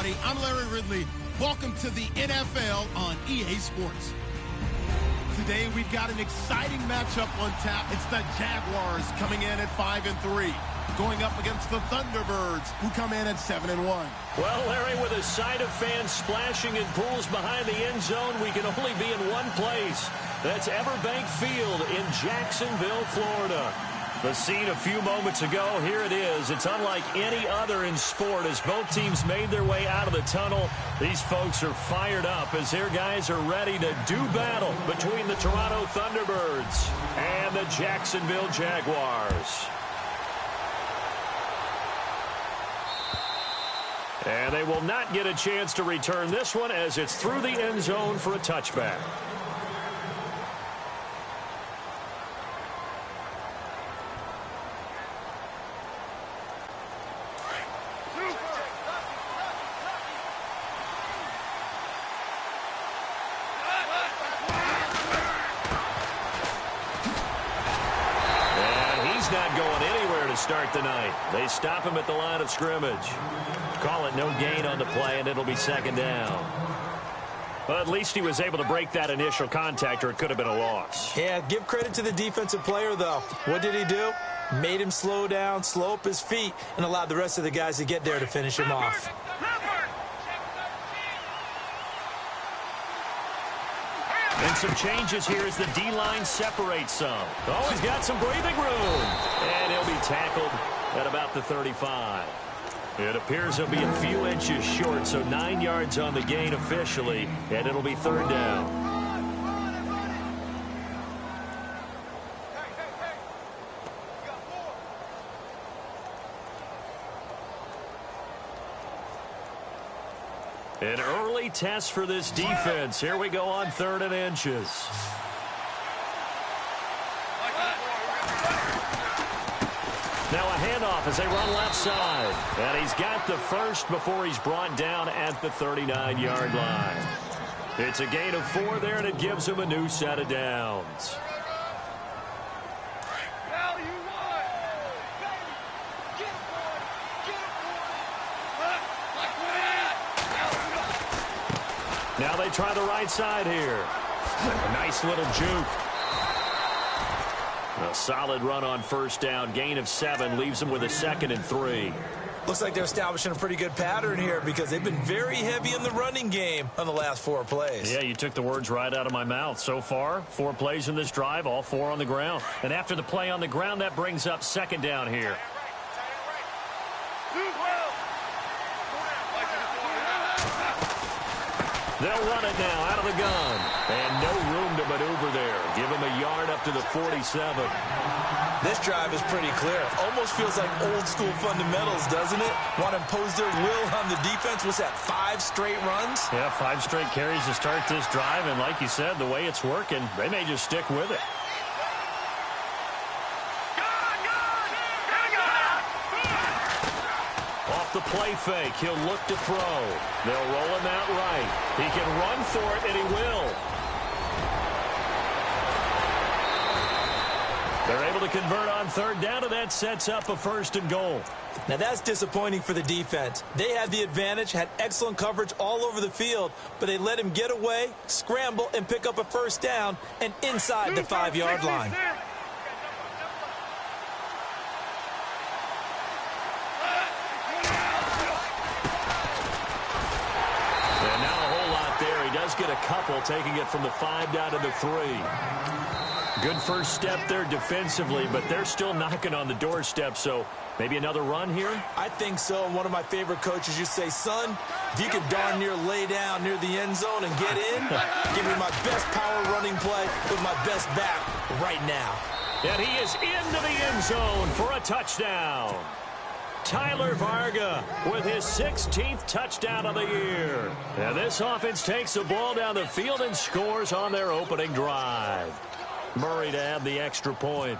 everybody. I'm Larry Ridley. Welcome to the NFL on EA Sports. Today, we've got an exciting matchup on tap. It's the Jaguars coming in at 5-3, going up against the Thunderbirds, who come in at 7-1. Well, Larry, with a sight of fans splashing in pools behind the end zone, we can only be in one place. That's Everbank Field in Jacksonville, Florida. The scene a few moments ago, here it is. It's unlike any other in sport as both teams made their way out of the tunnel. These folks are fired up as their guys are ready to do battle between the Toronto Thunderbirds and the Jacksonville Jaguars. And they will not get a chance to return this one as it's through the end zone for a touchback. Not going anywhere to start the night. They stop him at the line of scrimmage. Call it no gain on the play, and it'll be second down. But at least he was able to break that initial contact, or it could have been a loss. Yeah, give credit to the defensive player, though. What did he do? Made him slow down, slow up his feet, and allowed the rest of the guys to get there to finish him off. And some changes here as the D-line separates some. Oh, he's got some breathing room. And he'll be tackled at about the 35. It appears he'll be a few inches short, so 9 yards on the gain officially, and it'll be third down. An early test for this defense. Here we go on 3rd and inches. Now a handoff as they run left side. And he's got the first before he's brought down at the 39-yard line. It's a gain of 4 there, and it gives him a new set of downs. Now they try the right side here. A nice little juke. A solid run on first down. Gain of 7 leaves them with a 2nd and 3. Looks like they're establishing a pretty good pattern here because they've been very heavy in the running game on the last 4 plays. Yeah, you took the words right out of my mouth. So far, 4 plays in this drive, all 4 on the ground. And after the play on the ground, that brings up 2nd down here. They'll run it now out of the gun. And no room to maneuver there. Give him a yard up to the 47. This drive is pretty clear. Almost feels like old school fundamentals, doesn't it? Want to impose their will on the defense. What's that, 5 straight runs? Yeah, 5 straight carries to start this drive. And like you said, the way it's working, they may just stick with it. Off the play fake, he'll look to throw. They'll roll him out right. He can run for it, and he will. They're able to convert on 3rd down, and that sets up a 1st and goal. Now that's disappointing for the defense. They had the advantage, had excellent coverage all over the field, but they let him get away, scramble, and pick up a 1st down and inside the 5-yard line. Get a couple, taking it from the 5 down to the 3. Good first step there defensively, but they're still knocking on the doorstep, so maybe another run here? I think so. One of my favorite coaches used to say, son, if you could darn near lay down near the end zone and get in, give me my best power running play with my best back right now. And he is into the end zone for a touchdown. Tyler Varga with his 16th touchdown of the year. And this offense takes the ball down the field and scores on their opening drive. Murray to add the extra point.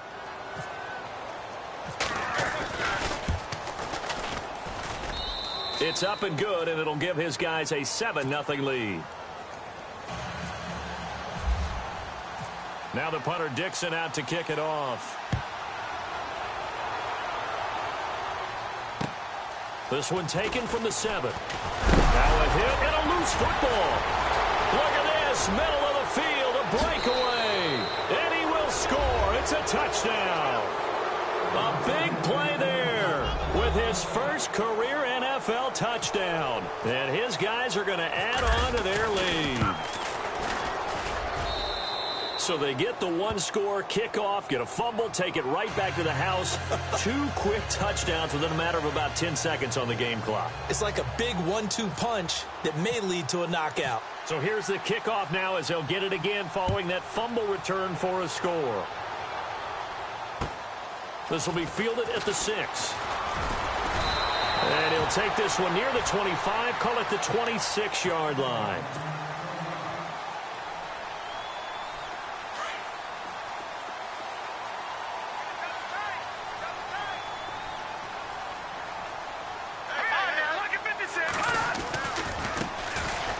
It's up and good, and it'll give his guys a 7-0 lead. Now the punter Dixon out to kick it off. This one taken from the 7. Now a hit and a loose football. Look at this, middle of the field, a breakaway. And he will score. It's a touchdown. A big play there with his first career NFL touchdown. And his guys are going to add on to their lead. So they get the one-score kickoff, get a fumble, take it right back to the house. 2 quick touchdowns within a matter of about 10 seconds on the game clock. It's like a big 1-2 punch that may lead to a knockout. So here's the kickoff now as they'll get it again following that fumble return for a score. This will be fielded at the 6. And he'll take this one near the 25, call it the 26-yard line.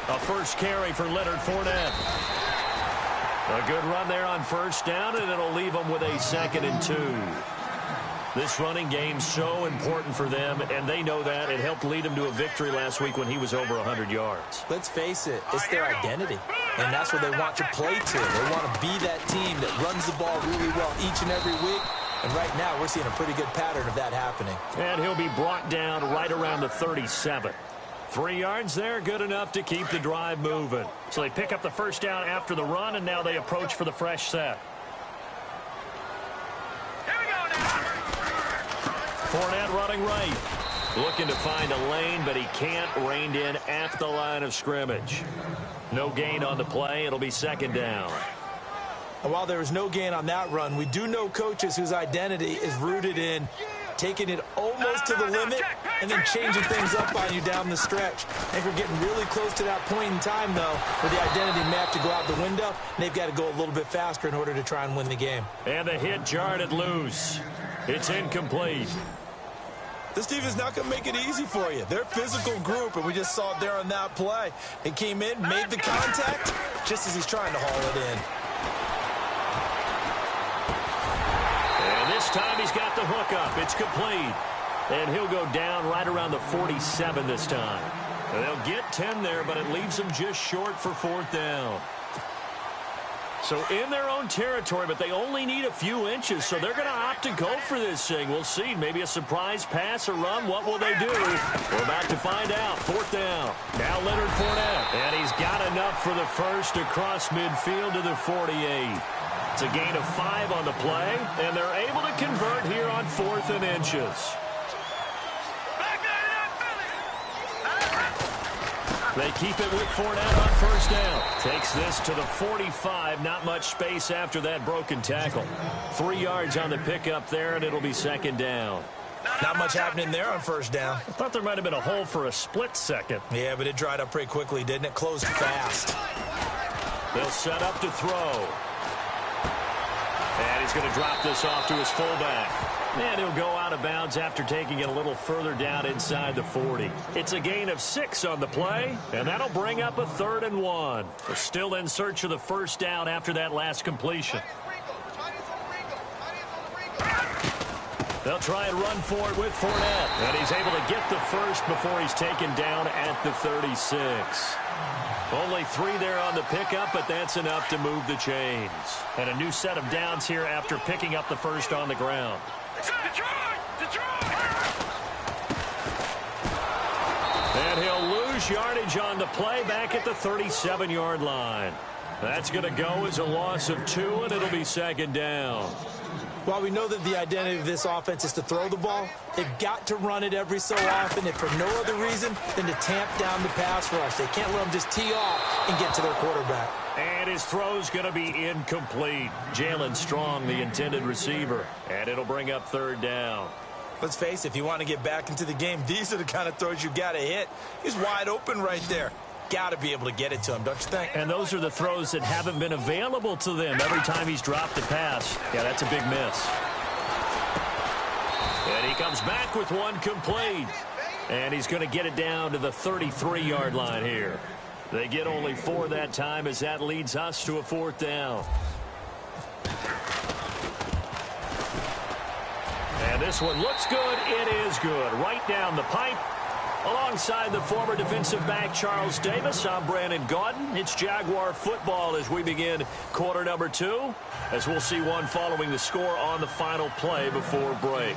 A first carry for Leonard Fournette. A good run there on first down, and it'll leave them with a 2nd and 2. This running game's so important for them, and they know that. It helped lead them to a victory last week when he was over 100 yards. Let's face it, it's their identity, and that's what they want to play to. They want to be that team that runs the ball really well each and every week, and right now we're seeing a pretty good pattern of that happening. And he'll be brought down right around the 37. 3 yards there, good enough to keep the drive moving. So they pick up the first down after the run, and now they approach for the fresh set. Here we go now. Fournette running right. Looking to find a lane, but he can't. Reined in at the line of scrimmage. No gain on the play. It'll be 2nd down. And while there was no gain on that run, we do know coaches whose identity is rooted in taking it almost to the limit and then changing things up on you down the stretch. I think we're getting really close to that point in time, though, where the identity may have to go out the window, and they've got to go a little bit faster in order to try and win the game. And the hit jarred it loose. It's incomplete. This team is not going to make it easy for you. They're a physical group, and we just saw it there on that play. He came in, made the contact, just as he's trying to haul it in. And this time he's got the hook up. It's complete. And he'll go down right around the 47 this time. They'll get 10 there, but it leaves them just short for 4th down. So in their own territory, but they only need a few inches, so they're going to opt to go for this thing. We'll see. Maybe a surprise pass or run. What will they do? We're about to find out. 4th down. Now Leonard Fournette. And he's got enough for the first across midfield to the 48. It's a gain of 5 on the play, and they're able to convert here on 4th and inches. They keep it with Fournette on first down. Takes this to the 45. Not much space after that broken tackle. 3 yards on the pickup there, and it'll be 2nd down. Not much happening there on first down. I thought there might have been a hole for a split second. Yeah, but it dried up pretty quickly, didn't it? Closed fast. They'll set up to throw. And he's going to drop this off to his fullback. And he'll go out of bounds after taking it a little further down inside the 40. It's a gain of 6 on the play, and that'll bring up a 3rd and 1. They're still in search of the first down after that last completion. They'll try and run for it with Fournette. And he's able to get the first before he's taken down at the 36. Only 3 there on the pickup, but that's enough to move the chains. And a new set of downs here after picking up the first on the ground. And he'll lose yardage on the play back at the 37-yard line. That's going to go as a loss of 2, and it'll be 2nd down. While we know that the identity of this offense is to throw the ball, they've got to run it every so often, if for no other reason than to tamp down the pass rush. They can't let them just tee off and get to their quarterback. And his throw's going to be incomplete. Jalen Strong, the intended receiver. And it'll bring up 3rd down. Let's face it, if you want to get back into the game, these are the kind of throws you got to hit. He's wide open right there. Got to be able to get it to him, don't you think? And those are the throws that haven't been available to them every time he's dropped the pass. Yeah, that's a big miss. And he comes back with one complete. And he's going to get it down to the 33-yard line here. They get only 4 that time as that leads us to a 4th down. And this one looks good. It is good. Right down the pipe. Alongside the former defensive back Charles Davis, I'm Brandon Gaudin. It's Jaguar football as we begin quarter number 2, as we'll see one following the score on the final play before break.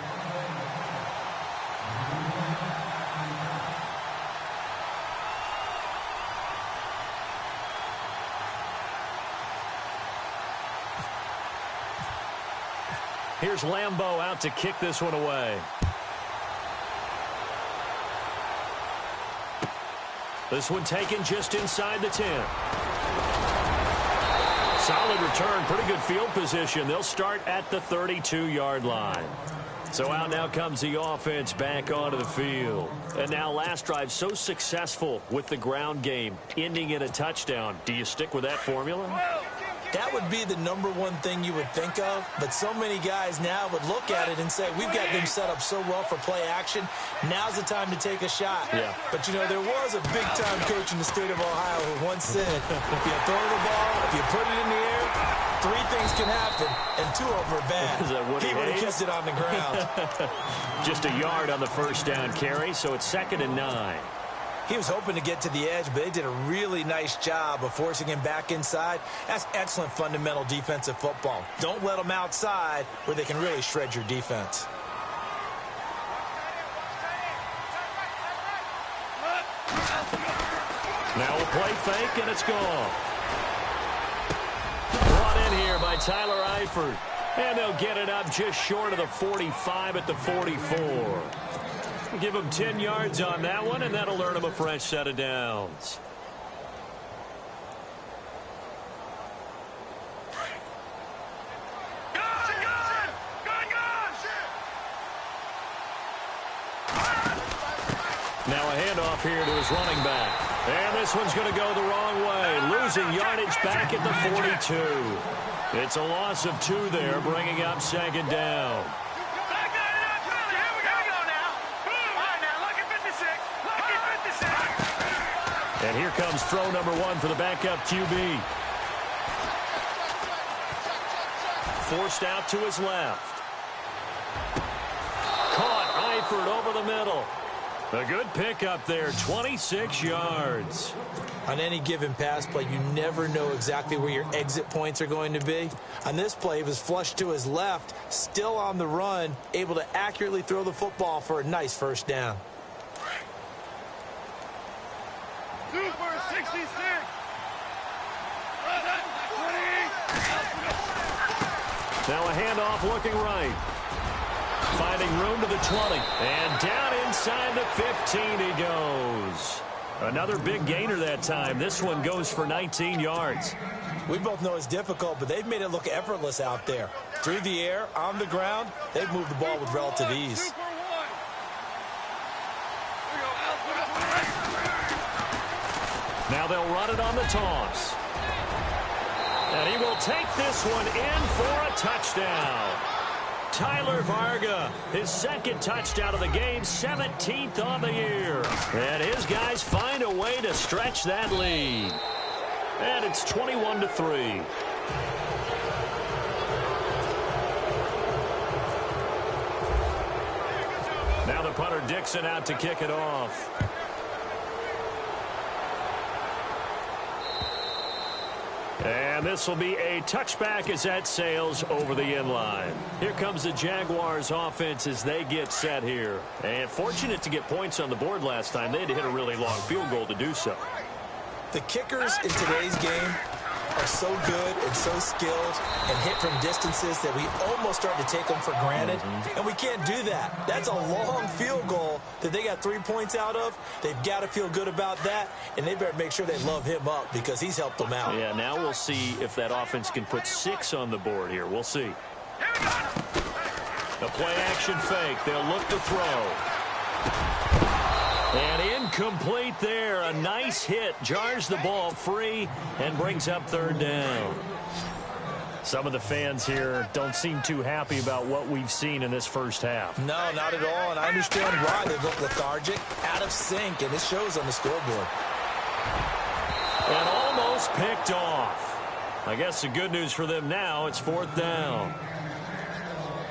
Here's Lambeau out to kick this one away. This one taken just inside the 10. Solid return, pretty good field position. They'll start at the 32-yard line. So out now comes the offense back onto the field. And now last drive so successful with the ground game, ending in a touchdown. Do you stick with that formula? That would be the number one thing you would think of, but so many guys now would look at it and say, we've got them set up so well for play action. Now's the time to take a shot. Yeah. But, you know, there was a big-time coach in the state of Ohio who once said, if you throw the ball, if you put it in the air, 3 things can happen, and 2 of them are bad. Is that what he would have kissed it on the ground. Just a yard on the first down carry, so it's 2nd and 9. He was hoping to get to the edge, but they did a really nice job of forcing him back inside. That's excellent fundamental defensive football. Don't let them outside where they can really shred your defense. Now a play fake, and it's gone. Brought in here by Tyler Eifert. And they'll get it up just short of the 45 at the 44. Give him 10 yards on that one, and that'll earn him a fresh set of downs. Now a handoff here to his running back. And this one's going to go the wrong way. Losing yardage back at the 42. It's a loss of 2 there, bringing up 2nd down. And here comes throw number 1 for the backup QB. Forced out to his left. Caught Eifert over the middle. A good pickup there, 26 yards. On any given pass play, you never know exactly where your exit points are going to be. On this play, he was flushed to his left, still on the run, able to accurately throw the football for a nice first down. Super 66. Now a handoff looking right. Finding room to the 20. And down inside the 15 he goes. Another big gainer that time. This one goes for 19 yards. We both know it's difficult, but they've made it look effortless out there. Through the air, on the ground, they've moved the ball with relative ease. Now they'll run it on the toss. And he will take this one in for a touchdown. Tyler Varga, his 2nd touchdown of the game, 17th on the year. And his guys find a way to stretch that lead. And it's 21-3. Now the punter Dixon out to kick it off. And this will be a touchback as that sails over the end line. Here comes the Jaguars offense as they get set here. And fortunate to get points on the board last time. They had to hit a really long field goal to do so. The kickers in today's game are so good and so skilled and hit from distances that we almost start to take them for granted. And we can't do that. That's a long field goal that they got 3 points out of. They've got to feel good about that, and they better make sure they love him up because he's helped them out. Yeah, now we'll see if that offense can put 6 on the board here. We'll see. The play-action fake. They'll look to throw. And incomplete there. A nice hit. Jars the ball free and brings up 3rd down. Some of the fans here don't seem too happy about what we've seen in this first half. No, not at all. And I understand why they look lethargic, out of sync, and it shows on the scoreboard. And almost picked off. I guess the good news for them now, it's 4th down.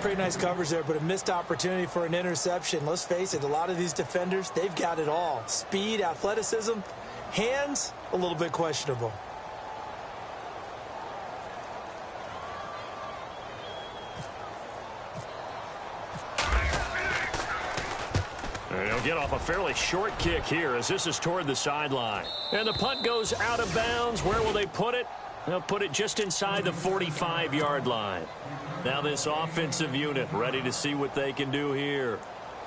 pretty nice coverage there, but a missed opportunity for an interception. Let's face it, a lot of these defenders, they've got it all. Speed, athleticism, hands, a little bit questionable. And he'll get off a fairly short kick here as this is toward the sideline. And the punt goes out of bounds. Where will they put it? They'll put it just inside the 45-yard line. Now this offensive unit ready to see what they can do here.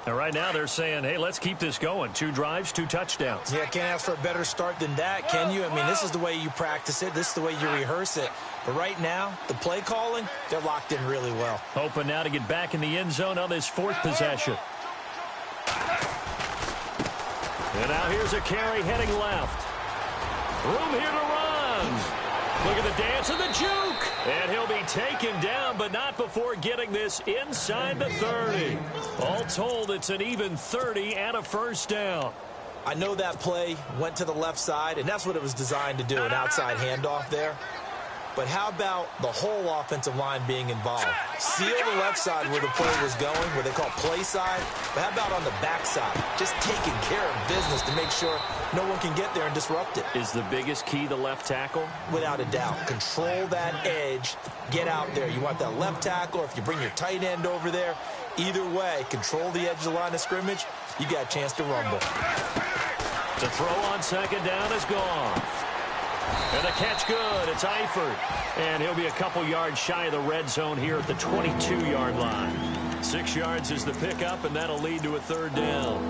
And right now they're saying, hey, let's keep this going. 2 drives, 2 touchdowns. Yeah, can't ask for a better start than that, can you? I mean, this is the way you practice it. This is the way you rehearse it. But right now, the play calling, they're locked in really well. Hoping now to get back in the end zone on this 4th possession. And now here's a carry heading left. Room here to run. Look at the dance and the juke. And he'll be taken down, but not before getting this inside the 30. All told, it's an even 30 and a first down. I know that play went to the left side, and that's what it was designed to do, an outside handoff there. But how about the whole offensive line being involved? Seal the left side where the play was going, where they call play side. But how about on the back side? Just taking care of business to make sure no one can get there and disrupt it. Is the biggest key the left tackle? Without a doubt. Control that edge. Get out there. You want that left tackle, or if you bring your tight end over there, either way, control the edge of the line of scrimmage. You got a chance to rumble. The throw on second down is gone. And the catch good. It's Eifert. And he'll be a couple yards shy of the red zone here at the 22-yard line. 6 yards is the pickup, and that'll lead to a 3rd down.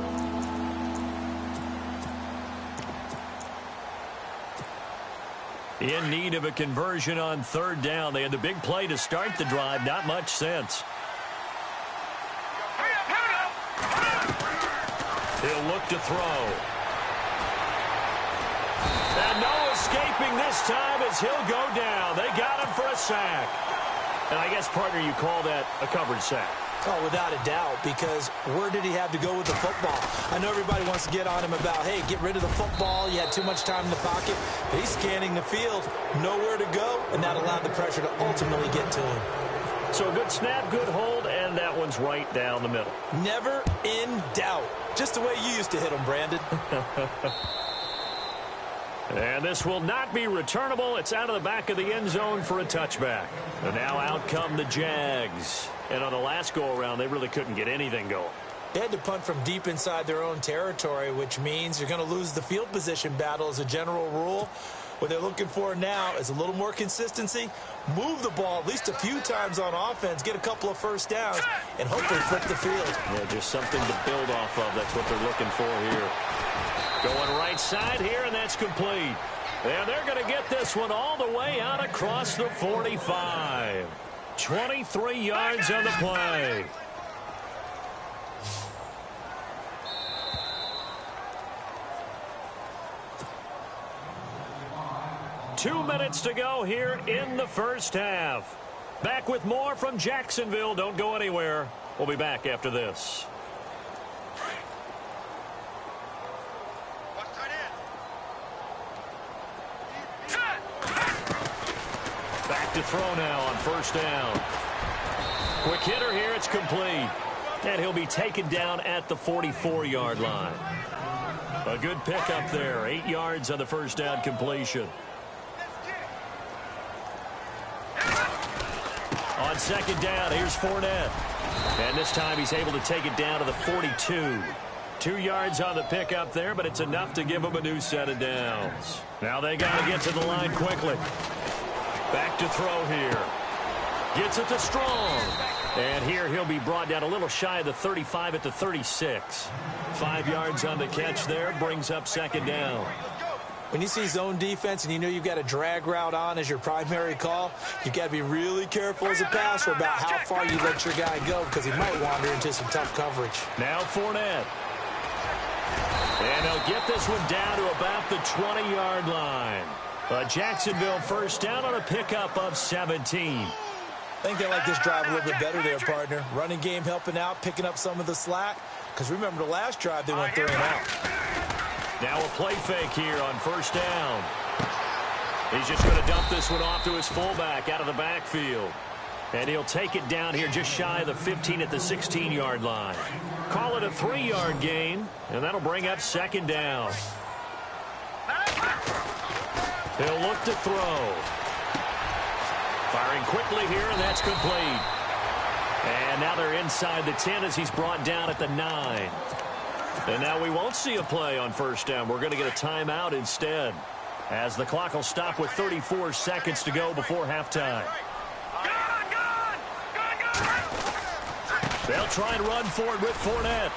In need of a conversion on 3rd down. They had the big play to start the drive. Not much sense. He'll look to throw. And no escaping this time as he'll go down. They got him for a sack. And I guess, partner, you call that a coverage sack. Oh, without a doubt, because where did he have to go with the football? I know everybody wants to get on him about, hey, get rid of the football. You had too much time in the pocket. But he's scanning the field, nowhere to go, and that allowed the pressure to ultimately get to him. So good snap, good hold, and that one's right down the middle. Never in doubt. Just the way you used to hit him, Brandon. And this will not be returnable. It's out of the back of the end zone for a touchback. And now out come the Jags. And on the last go-around, they really couldn't get anything going. They had to punt from deep inside their own territory, which means you're going to lose the field position battle as a general rule. What they're looking for now is a little more consistency, move the ball at least a few times on offense, get a couple of first downs, and hopefully flip the field. Yeah, just something to build off of. That's what they're looking for here. Going right side here, and that's complete. And they're going to get this one all the way out across the 45. 23 yards on the play. Two minutes to go here in the first half. Back with more from Jacksonville. Don't go anywhere. We'll be back after this. Back to throw now on first down. Quick hitter here. It's complete. And he'll be taken down at the 44-yard line. A good pickup there. 8 yards on the first down completion. On second down, here's Fournette. And this time he's able to take it down to the 42. 2 yards on the pickup there, but it's enough to give him a new set of downs. Now they got to get to the line quickly. Back to throw here. Gets it to Strong. And here he'll be brought down a little shy of the 35 at the 36. 5 yards on the catch there, brings up second down. When you see zone defense and you know you've got a drag route on as your primary call, you've got to be really careful as a passer about how far you let your guy go because he might wander into some tough coverage. Now Fournette. And they'll get this one down to about the 20-yard line. A Jacksonville first down on a pickup of 17. I think they like this drive a little bit better there, partner. Running game helping out, picking up some of the slack. Because remember the last drive they went 3 and out. Now a play fake here on first down. He's just going to dump this one off to his fullback out of the backfield. And he'll take it down here just shy of the 15 at the 16-yard line. Call it a 3-yard gain, and that'll bring up second down. He'll look to throw. Firing quickly here, and that's complete. And now they're inside the 10 as he's brought down at the 9. And now we won't see a play on first down. We're going to get a timeout instead, as the clock will stop with 34 seconds to go before halftime. They'll try and run for it with Fournette.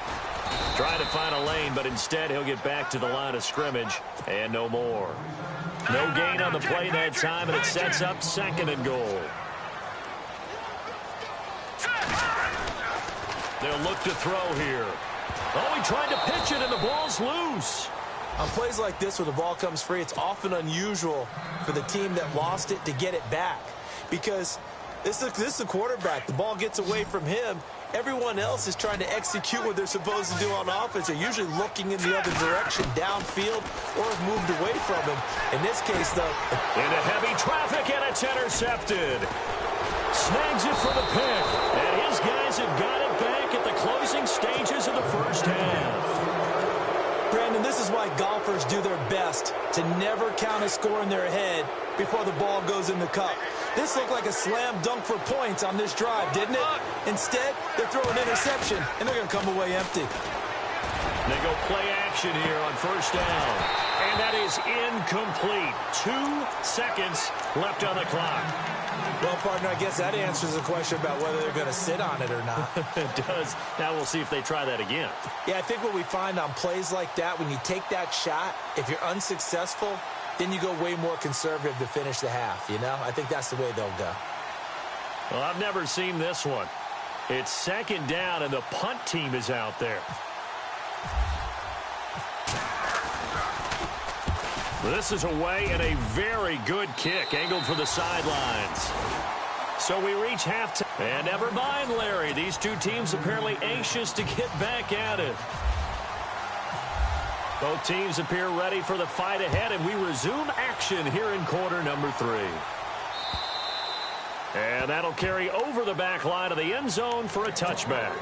Trying to find a lane, but instead he'll get back to the line of scrimmage and no more. No gain on the play that time, and it sets up second and goal. They'll look to throw here. Oh, he tried to pitch it, and the ball's loose. On plays like this where the ball comes free, it's often unusual for the team that lost it to get it back, because this is a quarterback. The ball gets away from him. Everyone else is trying to execute what they're supposed to do on offense. They're usually looking in the other direction, downfield, or have moved away from him. In this case, though, into heavy traffic, and it's intercepted. Snags it for the pick, and his guys have got it back at the closing stages of the first half. Brandon, this is why golfers do their best to never count a score in their head before the ball goes in the cup. This looked like a slam dunk for points on this drive, didn't it? Instead, they throw an interception, and they're going to come away empty. They go play action here on first down. And that is incomplete. 2 seconds left on the clock. Well, partner, I guess that answers the question about whether they're going to sit on it or not. It does. Now we'll see if they try that again. Yeah, I think what we find on plays like that, when you take that shot, if you're unsuccessful, then you go way more conservative to finish the half, you know? I think that's the way they'll go. Well, I've never seen this one. It's second down, and the punt team is out there. This is away, and a very good kick, angled for the sidelines. So we reach halftime. And never mind, Larry. These two teams apparently anxious to get back at it. Both teams appear ready for the fight ahead, and we resume action here in quarter number 3. And that'll carry over the back line of the end zone for a touchback.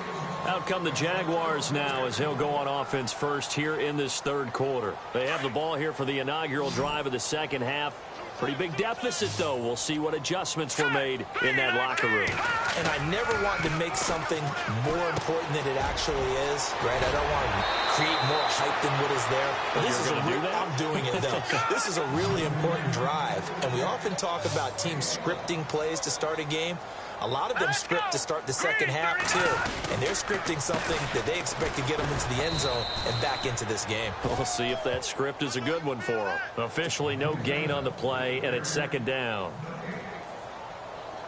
Out come the Jaguars now as he'll go on offense first here in this third quarter. They have the ball here for the inaugural drive of the second half. Pretty big deficit, though. We'll see what adjustments were made in that locker room. And I never want to make something more important than it actually is, right? I don't want to create more hype than what is there. But this is I'm doing it, though. This is a really important drive. And we often talk about teams scripting plays to start a game. A lot of them script to start the second half, too. And they're scripting something that they expect to get them into the end zone and back into this game. We'll see if that script is a good one for them. Officially, no gain on the play, and it's second down.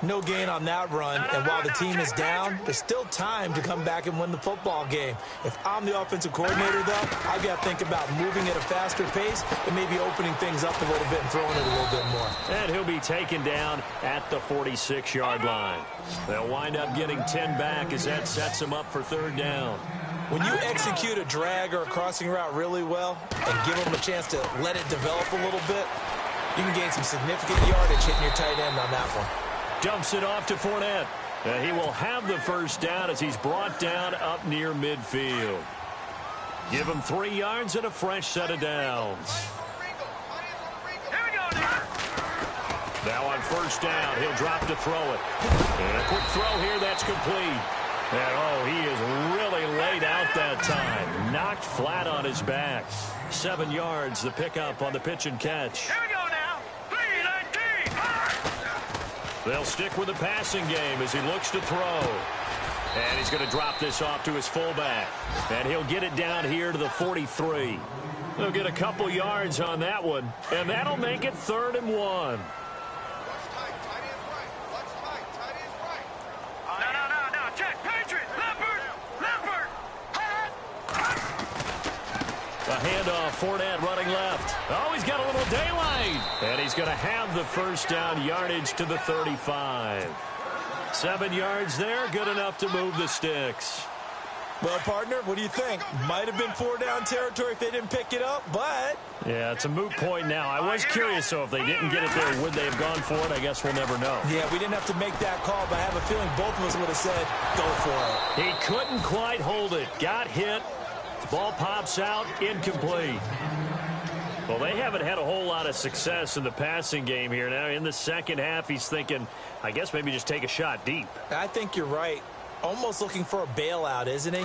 No gain on that run, and while the team is down, there's still time to come back and win the football game. If I'm the offensive coordinator, though, I've got to think about moving at a faster pace and maybe opening things up a little bit and throwing it a little bit more. And he'll be taken down at the 46-yard line. They'll wind up getting 10 back as that sets them up for third down. When you execute a drag or a crossing route really well and give them a chance to let it develop a little bit, you can gain some significant yardage hitting your tight end on that one. Dumps it off to Fournette. And he will have the first down as he's brought down up near midfield. Give him 3 yards and a fresh set of downs. Now on first down, he'll drop to throw it. And a quick throw here, that's complete. And oh, he is really laid out that time. Knocked flat on his back. 7 yards, the pickup on the pitch and catch. Here we go now. 3-19. They'll stick with the passing game as he looks to throw. And he's going to drop this off to his fullback. And he'll get it down here to the 43. They'll get a couple yards on that one. And that'll make it 3rd and 1. A handoff, Fournette running left. Oh, he's got a little daylight. And he's going to have the first down, yardage to the 35. 7 yards there, good enough to move the sticks. Well, partner, what do you think? Might have been 4-down territory if they didn't pick it up, but... Yeah, it's a moot point now. I was curious, so if they didn't get it there, would they have gone for it? I guess we'll never know. Yeah, we didn't have to make that call, but I have a feeling both of us would have said, go for it. He couldn't quite hold it. Got hit. Ball pops out. Incomplete. Well, they haven't had a whole lot of success in the passing game here. Now, in the second half, he's thinking, I guess maybe just take a shot deep. I think you're right. Almost looking for a bailout, isn't he?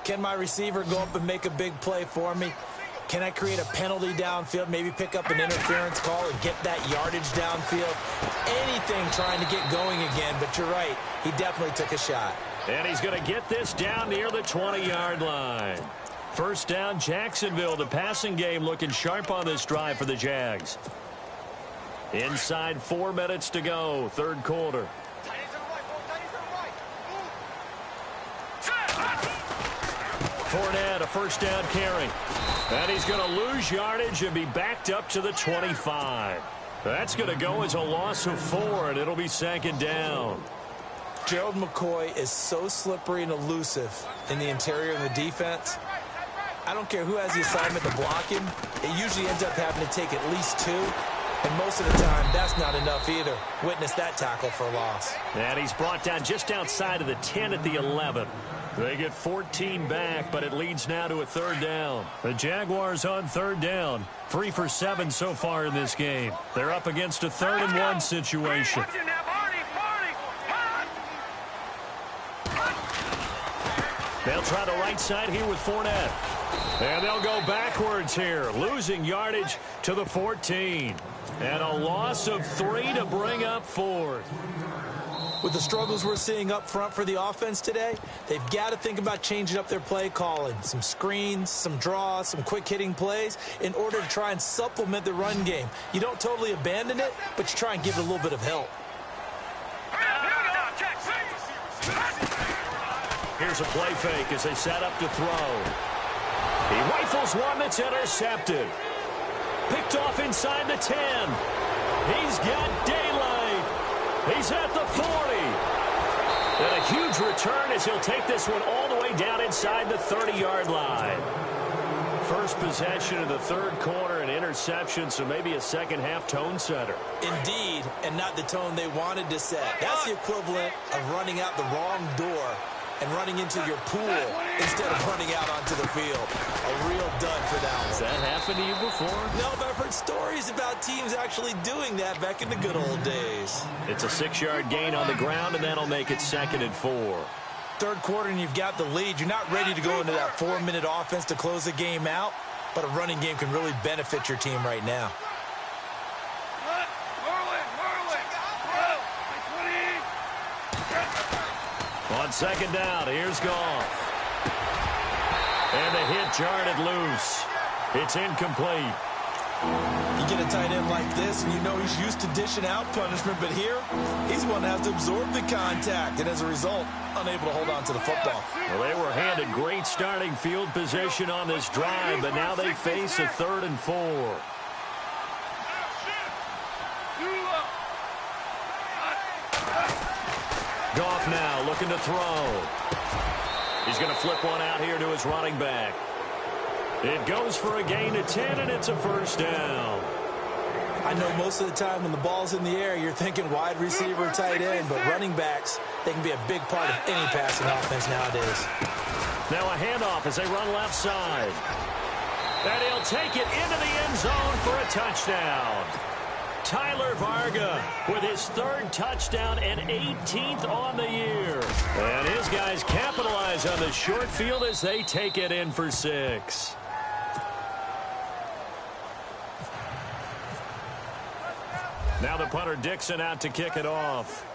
Can my receiver go up and make a big play for me? Can I create a penalty downfield, maybe pick up an interference call and get that yardage downfield? Anything trying to get going again, but you're right. He definitely took a shot. And he's going to get this down near the 20-yard line. First down, Jacksonville. The passing game looking sharp on this drive for the Jags. Inside 4 minutes to go, third quarter. Fournette, a first down carry. And he's going to lose yardage and be backed up to the 25. That's going to go as a loss of 4, and it'll be second down. Gerald McCoy is so slippery and elusive in the interior of the defense. I don't care who has the assignment to block him. It usually ends up having to take at least 2. And most of the time, that's not enough either. Witness that tackle for a loss. And he's brought down just outside of the 10 at the 11. They get 14 back, but it leads now to a third down. The Jaguars on third down. 3 for 7 so far in this game. They're up against a 3rd-and-1 situation. They'll try the right side here with Fournette. And they'll go backwards here, losing yardage to the 14. And a loss of 3 to bring up 4th. With the struggles we're seeing up front for the offense today, they've got to think about changing up their play calling. Some screens, some draws, some quick-hitting plays in order to try and supplement the run game. You don't totally abandon it, but you try and give it a little bit of help. Here's a play fake as they set up to throw. He rifles one that's intercepted. Picked off inside the 10. He's got daylight. He's at the 40. And a huge return as he'll take this one all the way down inside the 30-yard line. First possession of the third quarter, an interception, so maybe a second-half tone setter. Indeed, and not the tone they wanted to set. That's the equivalent of running out the wrong door and running into your pool instead of running out onto the field. A real dud for that one. Has that happened to you before? No, but I've heard stories about teams actually doing that back in the good old days. It's a 6-yard gain on the ground, and that'll make it 2nd and 4. Third quarter, and you've got the lead. You're not ready to go into that 4-minute offense to close the game out, but a running game can really benefit your team right now. On second down, here's Goff. And the hit jarred it loose. It's incomplete. You get a tight end like this, and you know he's used to dishing out punishment, but here, he's one that has to absorb the contact, and as a result, unable to hold on to the football. Well, they were handed great starting field position on this drive, but now they face a 3rd and 4. Goff now looking to throw. He's going to flip one out here to his running back. It goes for a gain of 10, and it's a first down. I know most of the time when the ball's in the air, you're thinking wide receiver, tight end, but running backs, they can be a big part of any passing offense nowadays. Now a handoff as they run left side. And he'll take it into the end zone for a touchdown. Tyler Varga with his 3rd touchdown and 18th on the year. And his guys capitalize on the short field as they take it in for 6. Now the punter Dixon out to kick it off.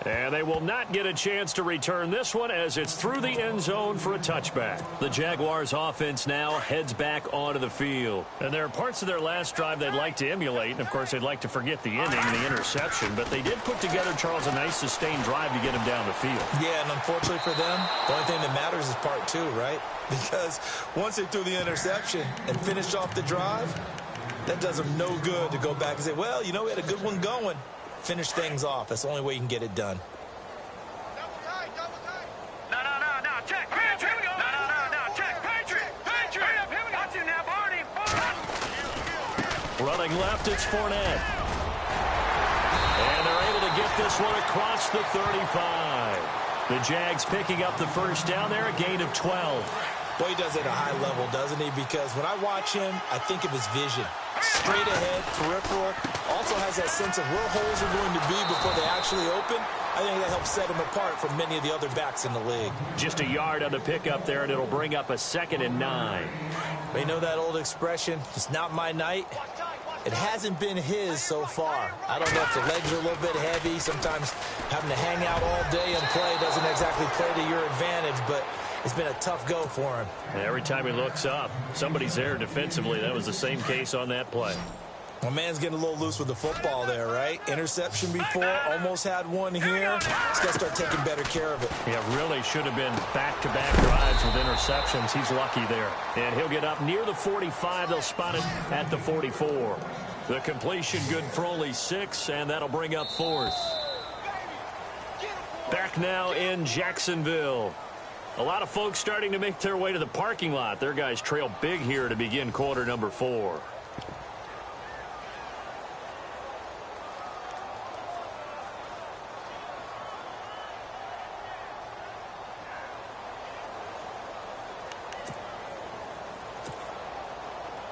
And they will not get a chance to return this one as it's through the end zone for a touchback. The Jaguars offense now heads back onto the field. And there are parts of their last drive they'd like to emulate. And, of course, they'd like to forget the inning, the interception. But they did put together, Charles, a nice sustained drive to get him down the field. Yeah, and unfortunately for them, the only thing that matters is part 2, right? Because once they threw the interception and finished off the drive, that does them no good to go back and say, well, you know, we had a good one going. Finish things off. That's the only way you can get it done. No, check. Here we go. No, check. Patriot. Here we go. Watch him now, Barney. Running left, it's Fournette. And they're able to get this one across the 35. The Jags picking up the first down there, a gain of 12. Boy, he does it at a high level, doesn't he? Because when I watch him, I think of his vision. Straight ahead, peripheral. Also has that sense of where holes are going to be before they actually open. I think that helps set him apart from many of the other backs in the league. Just a yard on the pickup there, and it'll bring up a 2nd and 9. You know that old expression, it's not my night? It hasn't been his so far. I don't know if the legs are a little bit heavy. Sometimes having to hang out all day and play doesn't exactly play to your advantage, but it's been a tough go for him. And every time he looks up, somebody's there defensively. That was the same case on that play. My man's getting a little loose with the football there, right? Interception before, almost had one here. He's got to start taking better care of it. Yeah, really should have been back-to-back drives with interceptions. He's lucky there. And he'll get up near the 45. They'll spot it at the 44. The completion good for only 6, and that'll bring up 4th. Back now in Jacksonville. A lot of folks starting to make their way to the parking lot. Their guys trail big here to begin quarter number 4.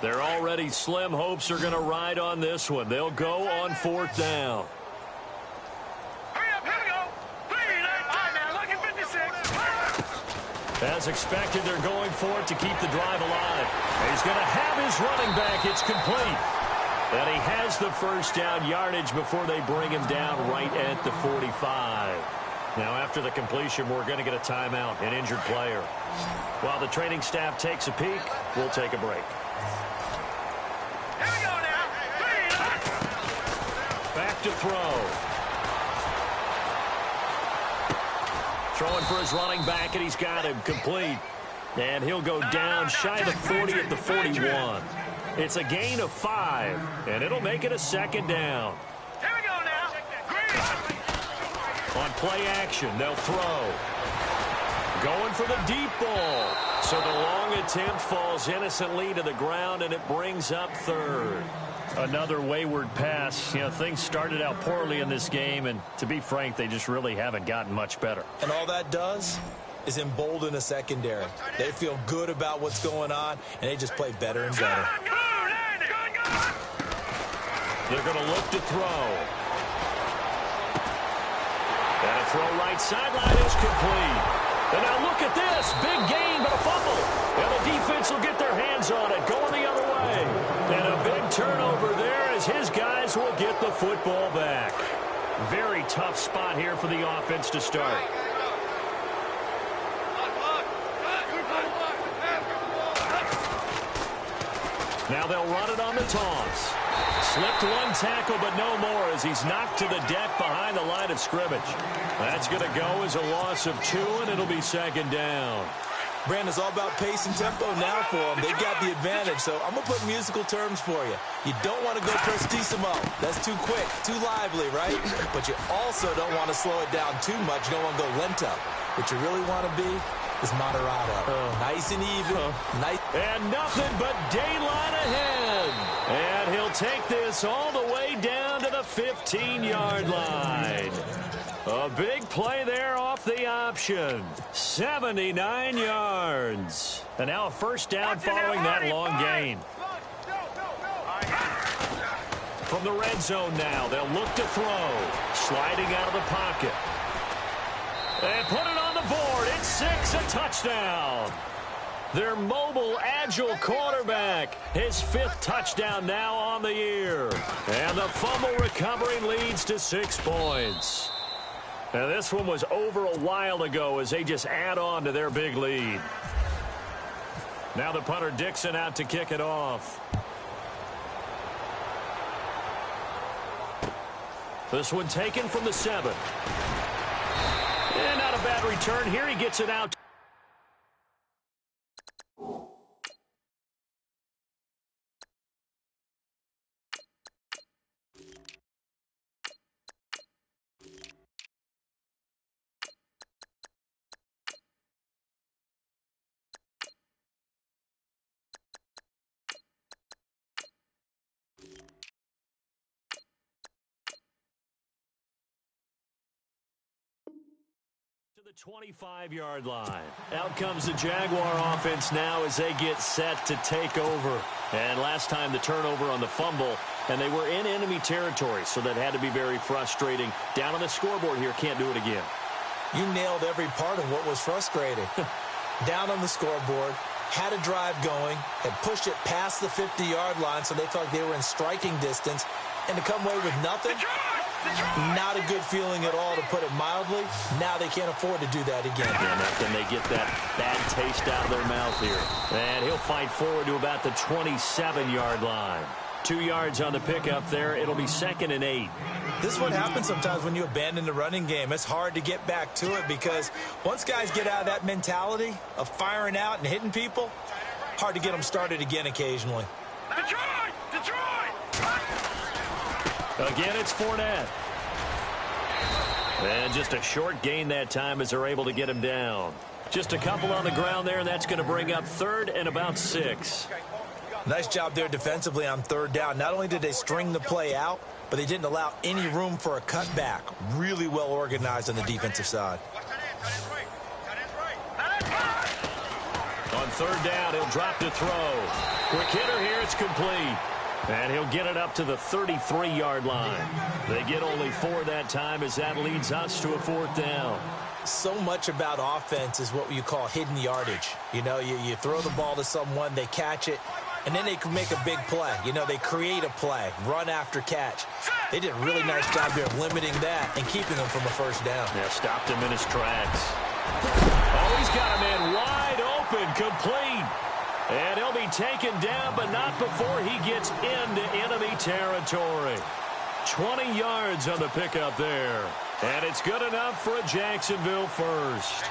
They're already slim hopes are going to ride on this one. They'll go on 4th down. Hurry up, here we go. 3, 9, now, look at 56. As expected, they're going for it to keep the drive alive. He's going to have his running back. It's complete. And he has the first down yardage before they bring him down right at the 45. Now, after the completion, we're going to get a timeout, an injured player. While the training staff takes a peek, we'll take a break. Here we go now. 3, 9. Back to throw. Throwing for his running back, and he's got him complete. And he'll go down shy of the 40 at the 41. It's a gain of 5, and it'll make it a 2nd down. Here we go now. Green. On play action, they'll throw. Going for the deep ball. So the long attempt falls innocently to the ground, and it brings up 3rd. Another wayward pass. You know, things started out poorly in this game, and to be frank, they just really haven't gotten much better. And all that does is embolden a secondary. They feel good about what's going on, and they just play better and better. They're going to look to throw. And a throw right sideline is complete. And now look at this. Big gain, but a fumble. And the defense will get their hands on it, going the other way. And a big turnover there as his guys will get the football back. Very tough spot here for the offense to start. Now they'll run it on the toss. Slipped one tackle, but no more as he's knocked to the deck behind the line of scrimmage. That's going to go as a loss of 2, and it'll be 2nd down. Brandon, it's all about pace and tempo now for them. They've got the advantage, so I'm going to put musical terms for you. You don't want to go prestissimo. That's too quick, too lively, right? But you also don't want to slow it down too much. You don't want to go lento. What you really want to be is moderato. Nice and even. Nice. And nothing but daylight ahead. And he'll take this all the way down to the 15-yard line. A big play there off the option. 79 yards. And now a first down following that long gain. From the red zone now, they'll look to throw. Sliding out of the pocket. And put it on the board. It's 6, a touchdown. Their mobile, agile quarterback. His 5th touchdown now on the year. And the fumble recovery leads to 6 points. Now this one was over a while ago as they just add on to their big lead. Now the punter Dixon out to kick it off. This one taken from the 7. And not a bad return here. He gets it out. the 25-yard line. Out comes the Jaguar offense now as they get set to take over. And last time the turnover on the fumble, and they were in enemy territory, so that had to be very frustrating. Down on the scoreboard here, can't do it again. You nailed every part of what was frustrating. Down on the scoreboard, had a drive going, had pushed it past the 50-yard line so they felt like they were in striking distance, and to come away with nothing, not a good feeling at all, to put it mildly. Now they can't afford to do that again. And then they get that bad taste out of their mouth here. And he'll fight forward to about the 27-yard line. 2 yards on the pickup there. It'll be 2nd and 8. This is what happens sometimes when you abandon the running game. It's hard to get back to it because once guys get out of that mentality of firing out and hitting people, hard to get them started again occasionally. Detroit! Detroit! Again, it's Fournette. And just a short gain that time as they're able to get him down. Just a couple on the ground there, and that's going to bring up 3rd and about 6. Nice job there defensively on 3rd down. Not only did they string the play out, but they didn't allow any room for a cutback. Really well organized on the defensive side. On 3rd down, he'll drop to throw. Quick hitter here, it's complete. And he'll get it up to the 33-yard line. They get only 4 that time as that leads us to a 4th down. So much about offense is what you call hidden yardage. You know, you throw the ball to someone, they catch it, and then they can make a big play. You know, they create a play, run after catch. They did a really nice job there of limiting that and keeping them from a 1st down. Yeah, stopped him in his tracks. Oh, he's got a man wide open, complete. And he'll be taken down, but not before he gets into enemy territory. 20 yards on the pickup there. And it's good enough for a Jacksonville first.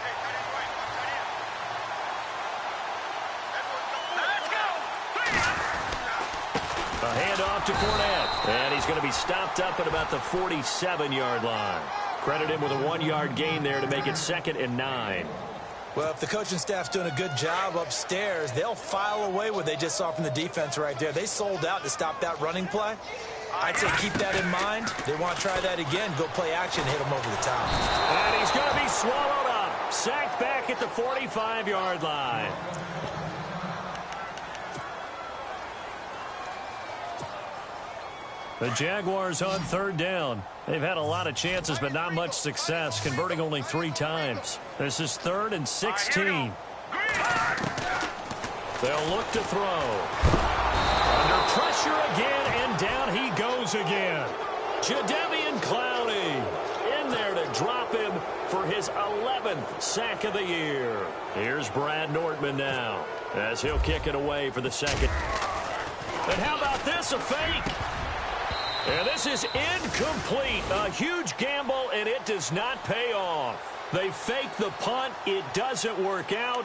A handoff to Fournette. And he's going to be stopped up at about the 47-yard line. Credit him with a 1-yard gain there to make it 2nd and 9. Well, if the coaching staff's doing a good job upstairs, they'll file away what they just saw from the defense right there. They sold out to stop that running play. I'd say keep that in mind. They want to try that again. Go play action and hit them over the top. And he's going to be swallowed up. Sacked back at the 45-yard line. The Jaguars on 3rd down. They've had a lot of chances, but not much success, converting only 3 times. This is 3rd and 16. They'll look to throw. Under pressure again, and down he goes again. Jadeveon Clowney in there to drop him for his 11th sack of the year. Here's Brad Nortman now as he'll kick it away for the 2nd. And how about this, a fake? And this is incomplete. A huge gamble, and it does not pay off. They fake the punt. It doesn't work out.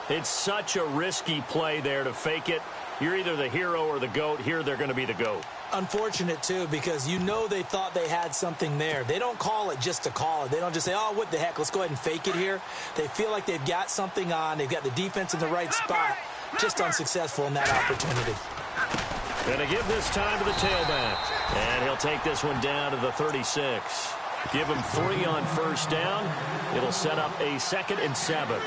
It's such a risky play there to fake it. You're either the hero or the GOAT. Here they're going to be the GOAT. Unfortunate, too, because you know they thought they had something there. They don't call it just to call it. They don't just say, oh, what the heck, let's go ahead and fake it here. They feel like they've got something on. They've got the defense in the right spot. Just unsuccessful in that opportunity. Going to give this time to the tailback. And he'll take this one down to the 36. Give him 3 on 1st down. It'll set up a 2nd and 7.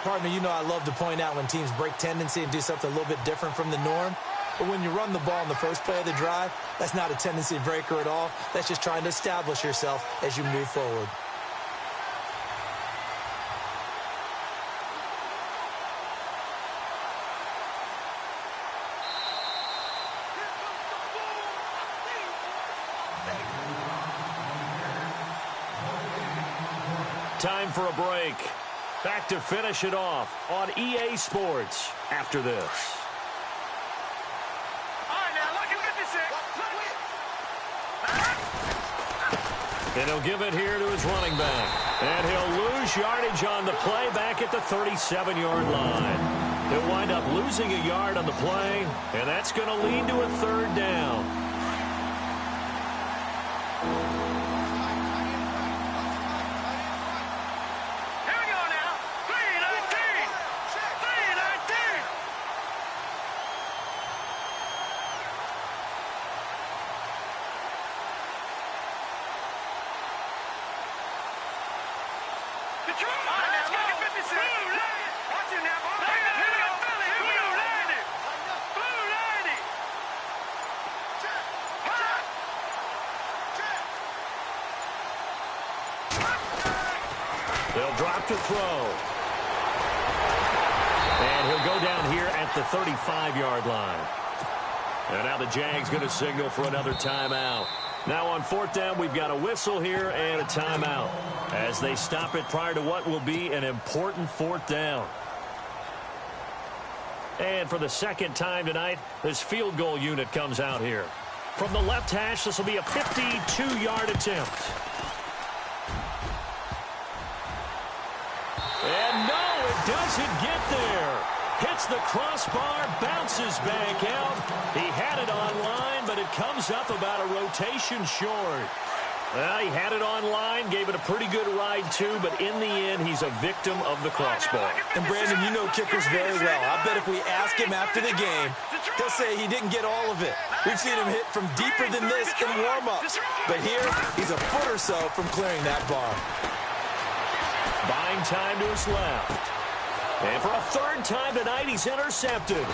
Partner, you know I love to point out when teams break tendency and do something a little bit different from the norm. But when you run the ball in the first play of the drive, that's not a tendency breaker at all. That's just trying to establish yourself as you move forward. Time for a break. Back to finish it off on EA Sports after this. All right, now, look at 56. And he'll give it here to his running back. And he'll lose yardage on the play back at the 37-yard line. He'll wind up losing a yard on the play, and that's going to lead to a 3rd down. They'll drop to throw. And he'll go down here at the 35-yard line. And now the Jags going to signal for another timeout. Now on fourth down, we've got a whistle here and a timeout as they stop it prior to what will be an important fourth down. And for the second time tonight, this field goal unit comes out here. From the left hash, this will be a 52-yard attempt. And no, it doesn't get there. Hits the crossbar, bounces back out. He had it on line, but it comes up about a rotation short. Well, he had it on line, gave it a pretty good ride too, but in the end, he's a victim of the crossbar. And Brandon, you know kickers very well. I bet if we ask him after the game, he'll say he didn't get all of it. We've seen him hit from deeper than this in warm-ups. But here, he's a foot or so from clearing that bar. Buying time to his left. And for a third time tonight, he's intercepted.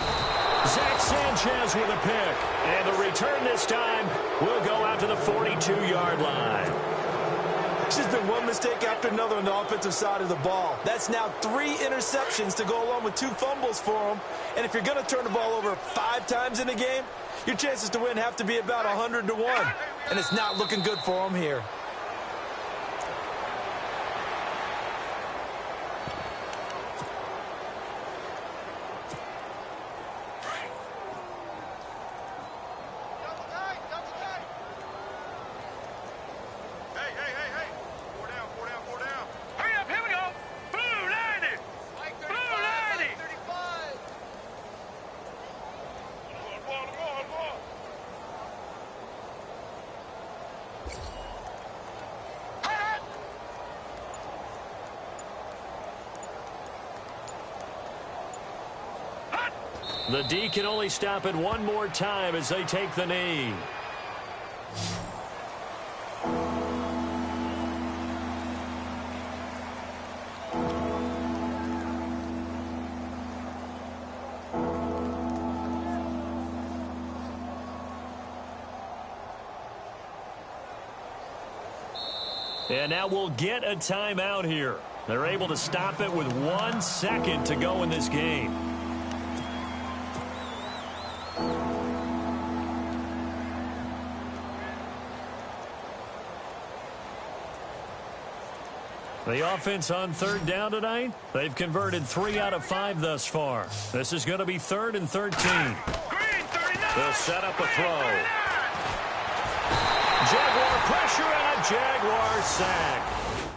Zach Sanchez with a pick. And the return this time will go out to the 42-yard line. It's just been one mistake after another on the offensive side of the ball. That's now 3 interceptions to go along with 2 fumbles for him. And if you're going to turn the ball over 5 times in a game, your chances to win have to be about 100 to 1. And it's not looking good for him here. The D can only stop it one more time as they take the knee. And now we'll get a timeout here. They're able to stop it with 1 second to go in this game. The offense on third down tonight, they've converted 3 out of 5 thus far. This is going to be 3rd and 13. They'll set up a throw. Jaguar pressure and a Jaguar sack.